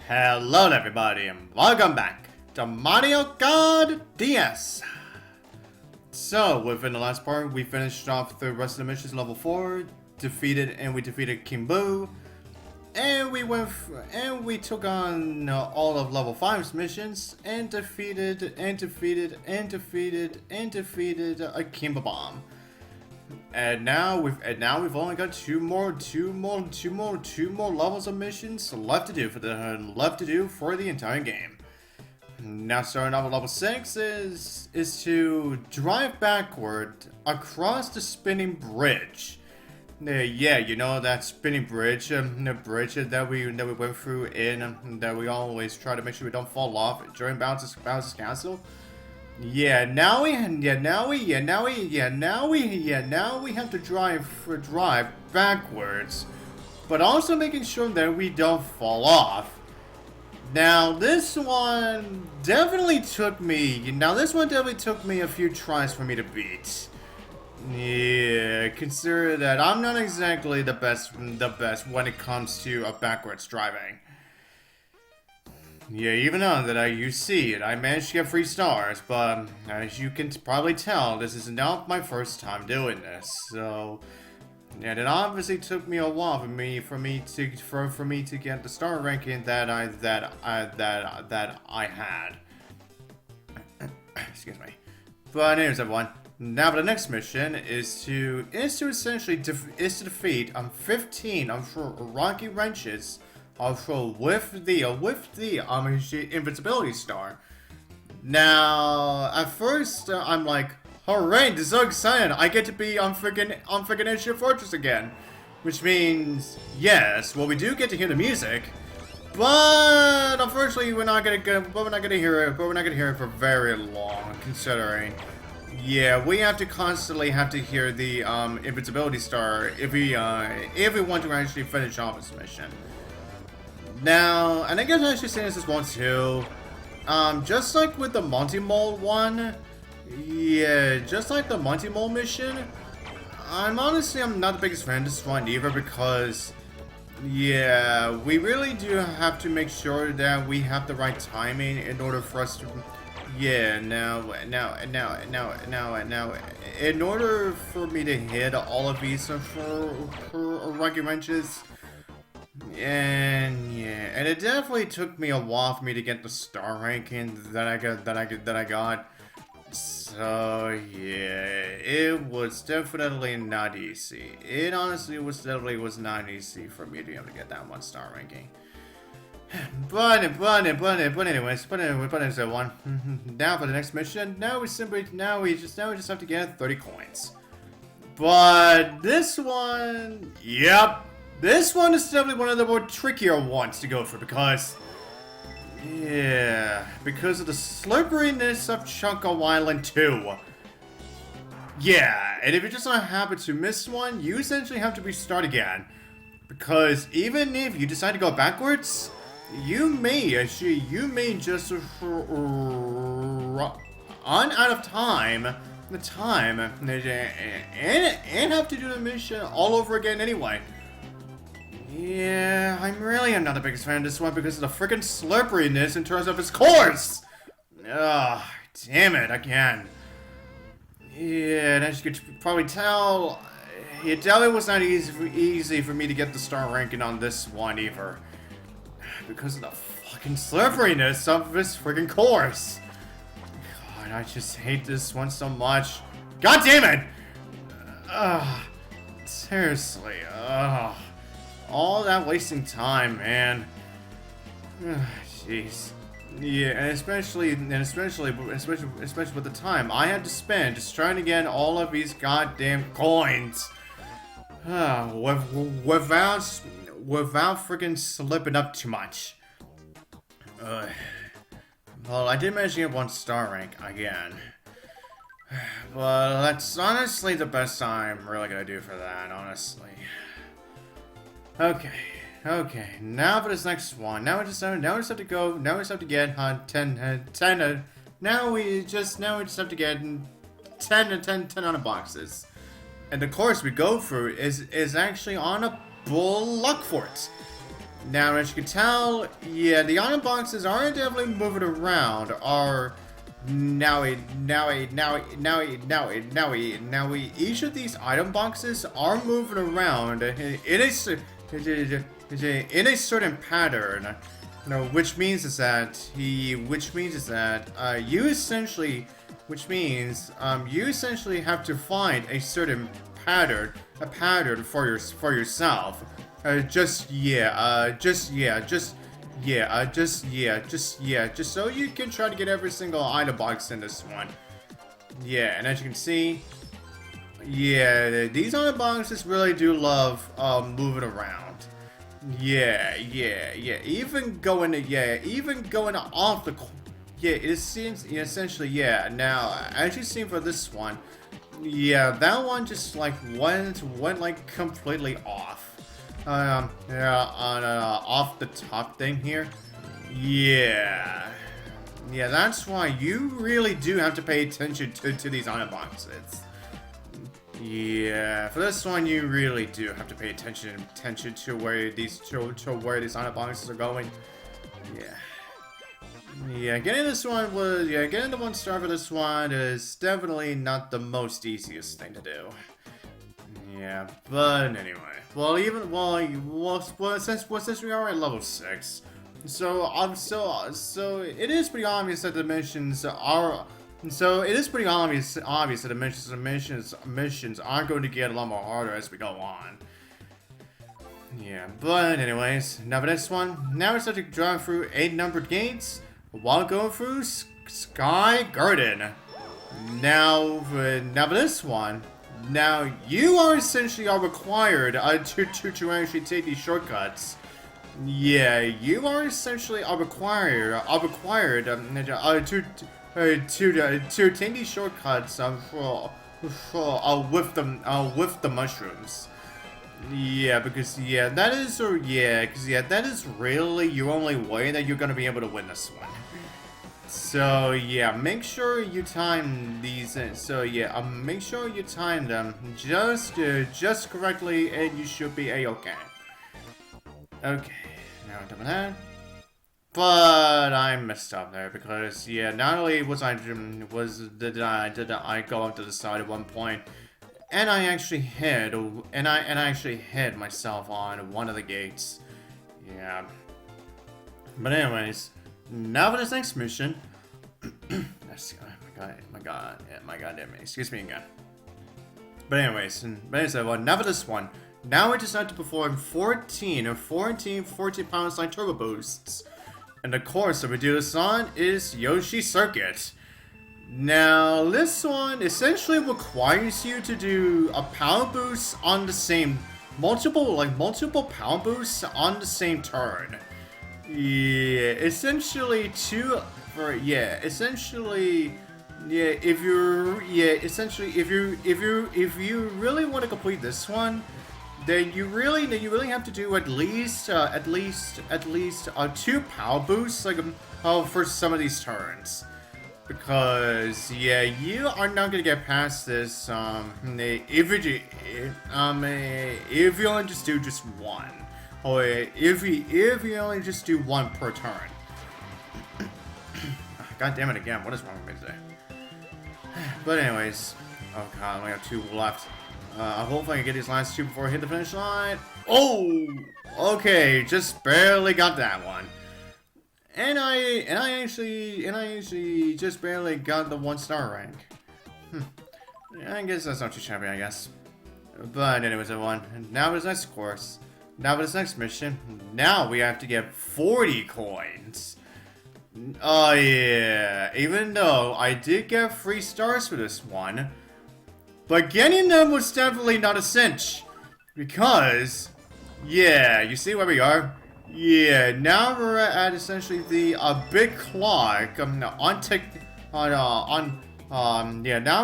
Hello everybody and welcome back to Mario Kart DS. So, within the last part, we finished off the rest of the missions level 4, we defeated King Boo, and we took on all of level 5's missions, and defeated a Kimba Bomb. And now we've only got two more levels of missions left to do for the entire game. Now starting off with level 6 is to drive backward across the spinning bridge. Yeah, you know that spinning bridge, the bridge that we went through that we always try to make sure we don't fall off during Bowser's Castle. Now we have to drive backwards, but also making sure that we don't fall off. Now this one definitely took me a few tries for me to beat. Yeah, consider that I'm not exactly the best when it comes to backwards driving. Yeah, even though that you see it, I managed to get 3 stars, but as you can probably tell, this is not my first time doing this. So, yeah, it obviously took me a while for me to get the star ranking that I had. Excuse me. But anyways, everyone. Now, the next mission is to essentially defeat 15 rocky wrenches. Also, with the invincibility star. Now, at first, I'm like, hooray, this is so exciting! I get to be on freaking Ancient Fortress again, which means yes, well, we do get to hear the music, but unfortunately, we're not gonna hear it for very long, considering. Yeah, we have to constantly hear the invincibility star if we want to actually finish off this mission. Now, and I guess I should say this one too, just like with the Monty Mole one, yeah, just like the Monty Mole mission, I'm not the biggest fan of this one either because, yeah, we really do have to make sure that we have the right timing in order for us to, yeah, now, in order for me to hit all of these for rocky wrenches. And yeah, and it definitely took me a while for me to get the star ranking that I got. So yeah, it was definitely not easy. It honestly was not easy for me to be able to get that 1 star ranking. But anyways, everyone. Now for the next mission. Now we just have to get 30 coins. But this one, yep. This one is definitely one of the more trickier ones to go for because, yeah, because of the slipperiness of Choco Island 2. Yeah, and if you just not happen to miss one, you essentially have to restart again. Because even if you decide to go backwards, you may just run out of time, and have to do the mission all over again anyway. Yeah, I'm not the biggest fan of this one because of the freaking slipperiness in terms of its course! Ugh, damn it, again. Yeah, and as you could probably tell, it definitely was not easy for me to get the star ranking on this one either. Because of the fucking slipperiness of this freaking course. God, I just hate this one so much. God damn it! Seriously, all that wasting time, man. Jeez. Yeah, and especially with the time I had to spend just trying to get all of these goddamn coins. Without freaking slipping up too much. Well, I did manage to get 1 star rank again. Well, that's honestly the best I'm really gonna do for that, honestly. Okay. Now for this next one. Now we just have to get 10. Now we just have to get 10 on the boxes. And the course we go through is actually on a Bull Luck Fort. Now, as you can tell, yeah, the item boxes are definitely moving around. Each of these item boxes are moving around in a certain pattern. No, which means that you essentially have to find a certain pattern, for yourself. Just so you can try to get every single item box in this one. Yeah, and as you can see, yeah, these item boxes really do love moving around. Yeah. Even going off the. Yeah, it seems essentially. Yeah. Now, as you see for this one, yeah, that one just like went like completely off. Off the top thing here. Yeah, that's why you really do have to pay attention to these item boxes. Yeah, for this one, you really do have to pay attention to where these item boxes are going. Yeah, getting the 1 star for this one is definitely not the most easiest thing to do. Yeah, but anyway. Since we are at level 6, so it is pretty obvious that the missions are. So it is pretty obvious that the missions are going to get a lot more harder as we go on. Yeah, but anyways, now for this one, now we're starting to drive through 8 numbered gates while going through Sky Garden. Now for this one. Now, you are essentially required to actually take these shortcuts. Yeah, you are essentially required to take these shortcuts with the mushrooms. Yeah, because that is really your only way that you're gonna be able to win this one. So yeah, make sure you time these. Make sure you time them just correctly, and you should be a-okay. Okay, now I'm done with that. But I messed up there because not only did I go up to the side at one point, and I actually hit myself on one of the gates. Yeah. But anyways. Now for this next mission. my god, excuse me again. But anyways, now for this one. Now we just have to perform 14 pound slide turbo boosts. And the course that we do this on is Yoshi Circuit. Now, this one essentially requires you to do a power boost on the same multiple power boosts on the same turn. Yeah, essentially if you really want to complete this one, then you really have to do at least 2 power boosts for some of these turns. Because you are not gonna get past this if you only just do just one. Or if you only just do one per turn. God damn it again, what is wrong with me today? But anyways, oh god, I only have 2 left. Hopefully I can get these last 2 before I hit the finish line. Oh! Okay, just barely got that one. And I actually just barely got the 1 star rank. I guess that's not too shabby, I guess. But anyways, everyone, now for this next course. Now for this next mission, now we have to get 40 coins. Oh yeah, even though I did get 3 stars for this one, but getting them was definitely not a cinch. Because, you see where we are? Yeah, now we're at essentially the big clock now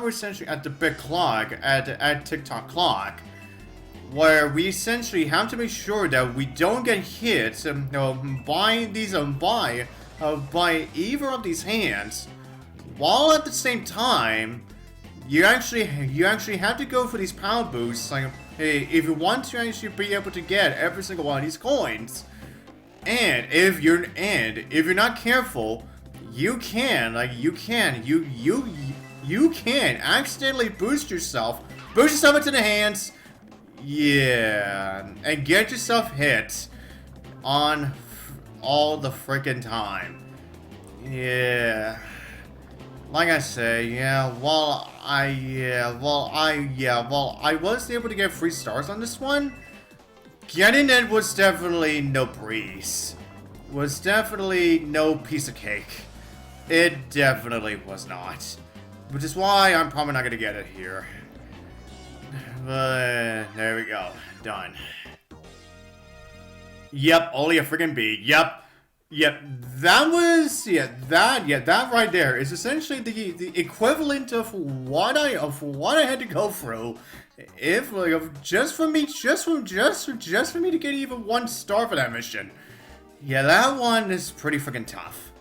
we're essentially at the big clock at TikTok clock, where we essentially have to make sure that we don't get hit by either of these hands, while at the same time you actually have to go for these power boosts. If you want to actually be able to get every single one of these coins. And if you're not careful, you can accidentally boost yourself into the hands, yeah, and get yourself hit on all the freaking time. Yeah. Like I say, while I was able to get 3 stars on this one, getting it was definitely no breeze. Was definitely no piece of cake. It definitely was not. Which is why I'm probably not gonna get it here. But there we go. Done. Yep, only a freaking B. Yep. That was that right there is essentially the equivalent of what I had to go through if just for me to get even 1 star for that mission. Yeah, that one is pretty freaking tough.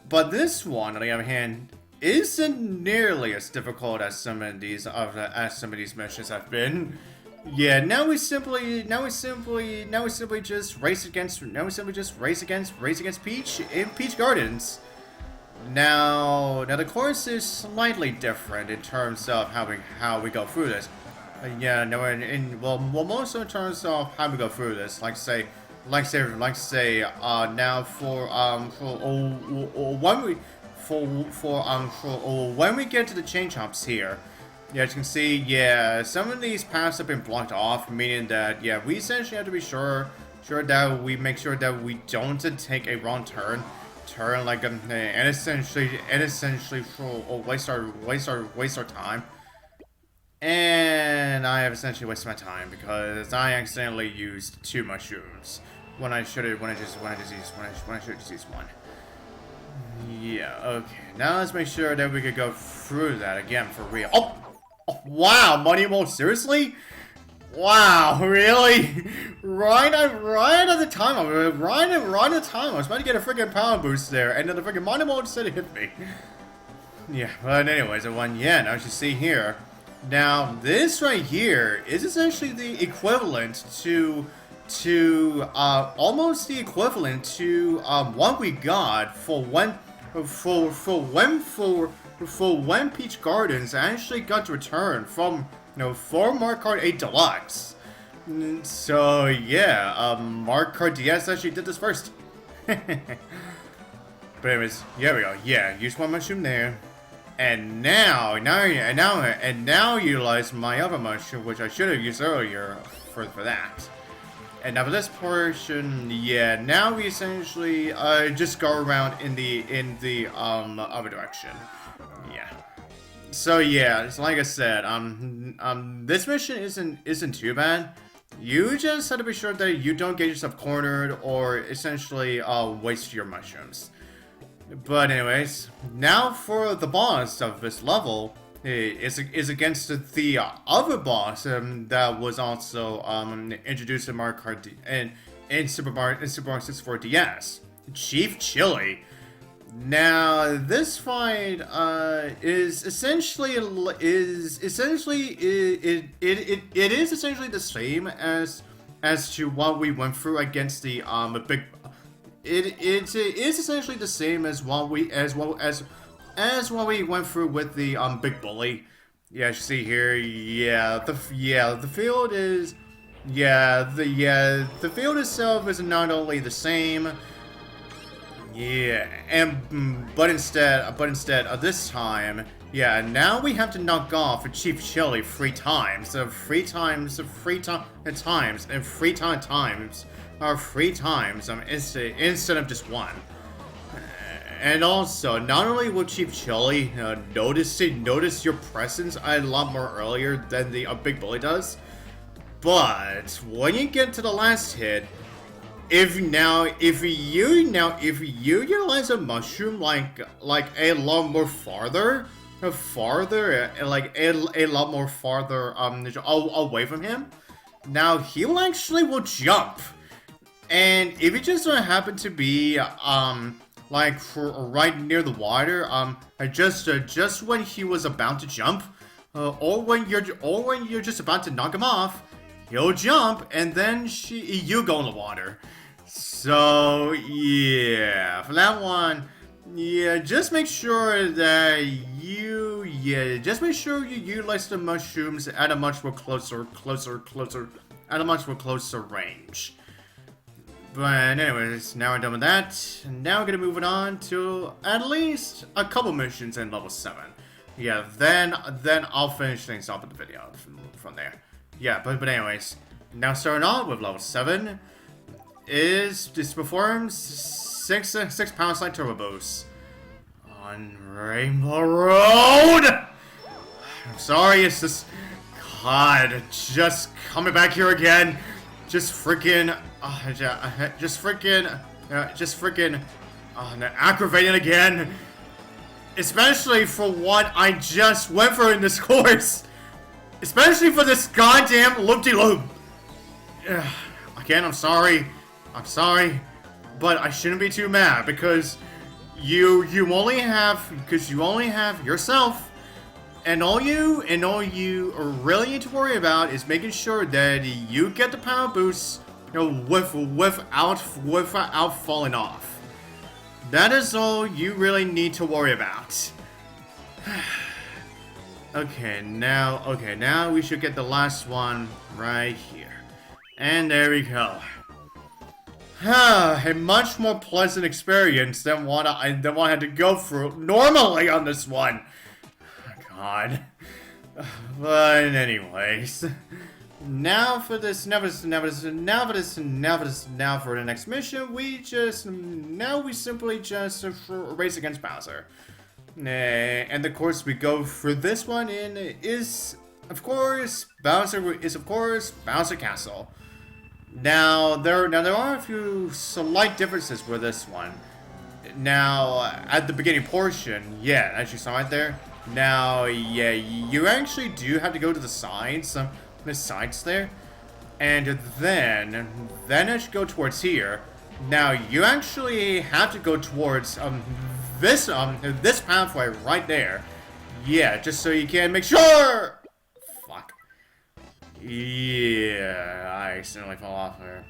But this one, on the other hand, isn't nearly as difficult as some of these missions have been. Yeah, now we simply just race against Peach in Peach Gardens. Now the course is slightly different in terms of how we go through this. Yeah, no, most in terms of how we go through this, now when we get to the chain chomps here. Yeah, as you can see, some of these paths have been blocked off, meaning that, we essentially have to be sure that we make sure that we don't take a wrong turn, and essentially waste our time. And I have essentially wasted my time because I accidentally used 2 mushrooms when I should have just used 1. Yeah, okay. Now let's make sure that we could go through that again for real. Oh, wow, Money Mode, seriously? Wow, really? Right at the time I was about to get a freaking power boost there, and then the freaking Money Mode said it hit me. Yeah, but anyways, now as you see here, now this right here is essentially the equivalent to almost the equivalent to what we got for when Peach Gardens actually got to return from for Mario Kart 8 Deluxe. So yeah, Mario Kart DS actually did this first. But anyways, here we go. Yeah, use 1 mushroom there. And now utilize my other mushroom, which I should have used earlier for that. And now for this portion, now we essentially just go around in the other direction. Yeah. So so like I said, this mission isn't too bad. You just have to be sure that you don't get yourself cornered or essentially waste your mushrooms. But anyways, now for the boss of this level is against the other boss that was also introduced in Mario Kart in Super Mario 64 DS, Chief Chili. Now this fight is essentially the same as to what we went through against the big. It is essentially the same as what we went through with the big bully. Yeah, as you see here, the field is the field itself is not only the same. But instead of this time, now we have to knock off Chief Chili 3 times. 3 times instead of just 1. And also, not only will Chief Chili notice your presence a lot more earlier than the big bully does, but when you get to the last hit, if you utilize a mushroom like a lot more farther away from him, now he will jump. And if you just happen to be right near the water, just when he was about to jump, or when you're just about to knock him off, he'll jump, and then you go in the water. So, yeah, for that one, yeah, just make sure that just make sure you utilize the mushrooms at a much more at a much more closer range. But anyways, now we're done with that. Now we're gonna move it on to at least a couple missions in level 7. Yeah, then I'll finish things off with the video from there. Yeah, but anyways, now starting off with level 7 is this performs 6 power slide turbo boosts on Rainbow Road. I'm sorry, it's just God, just coming back here again. Just freaking aggravating again. Especially for what I just went for in this course. Especially for this goddamn loop-de-loop. Again, I'm sorry, but I shouldn't be too mad because you only have yourself. And all you really need to worry about is making sure that you get the power boosts, without falling off. That is all you really need to worry about. Okay, now we should get the last one right here. And there we go. A much more pleasant experience than what I had to go through normally on this one. God. But anyways, now for the next mission, we simply just race against Bowser. And of course we go for this one is of course Bowser Castle. Now there are a few slight differences with this one. Now at the beginning portion, yeah, as you saw right there. Now, yeah, you actually do have to go to the sides there, and then as you go towards here, now you actually have to go towards this pathway right there. Yeah, just so you can make sure. Fuck. Yeah, I accidentally fell off there.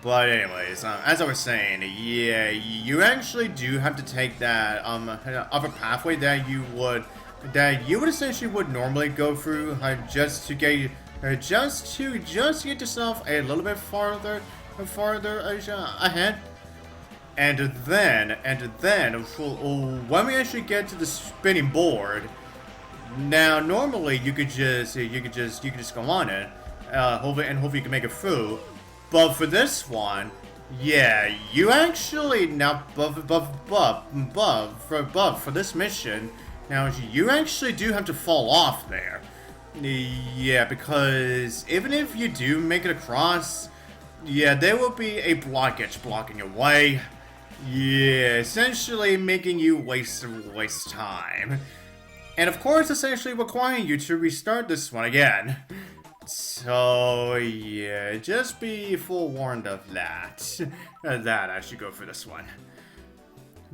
But anyways, as I was saying, yeah, you actually do have to take that upper pathway that you would essentially normally go through, just to get yourself a little bit farther ahead. And then when we actually get to the spinning board, now normally you could just go on it, hopefully you can make it through. But for this one, yeah, you actually now for this mission, now you actually do have to fall off there. Yeah, because even if you do make it across, yeah, there will be a blockage blocking your way. Yeah, essentially making you waste time. And of course, essentially requiring you to restart this one again. So, yeah, just be forewarned of that. That I should go for this one.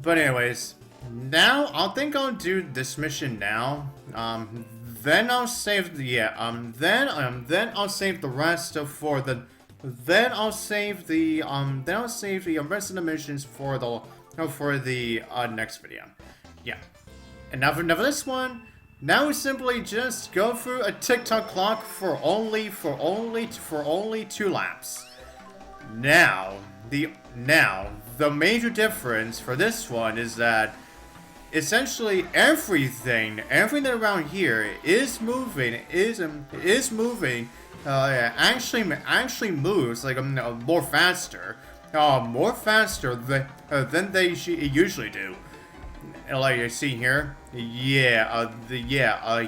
But anyways, now I think I'll do this mission now. Then I'll save the then I'll save the rest for the rest of the missions for the next video. Yeah. And now for this one. Now we simply just go through a tick-tock clock for only 2 laps. Now the major difference for this one is that essentially everything around here is moving actually moves like more faster than they usually do. Like you see here, yeah,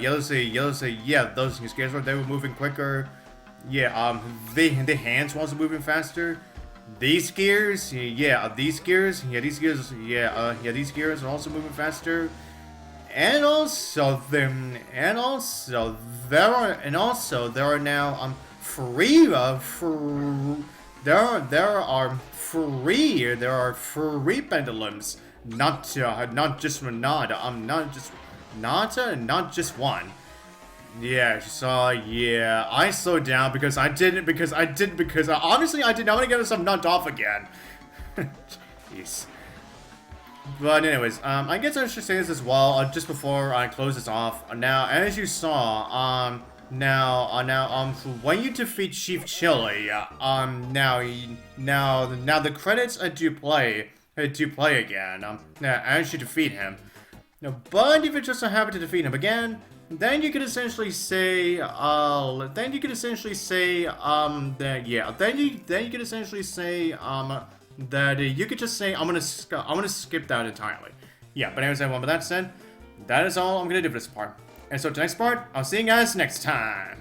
those gears they were moving quicker. Yeah, the hands wasn't moving faster. These gears, these gears are also moving faster. And also there are now free pendulums. Not just one. Yeah, she saw, yeah. I slowed down because I didn't, obviously I did not want to get myself knocked off again. Jeez. But anyways, I guess I should say this as well, just before I close this off. Now, as you saw, when you defeat Chief Chili, now the credits do play again, now, as you defeat him. Now, but if it just so happen to defeat him again, then you could essentially say, that you could essentially say, that you could just say, I'm gonna skip that entirely. Yeah, but anyways, everyone, with that said, that is all I'm gonna do for this part. And so, to the next part, I'll see you guys next time.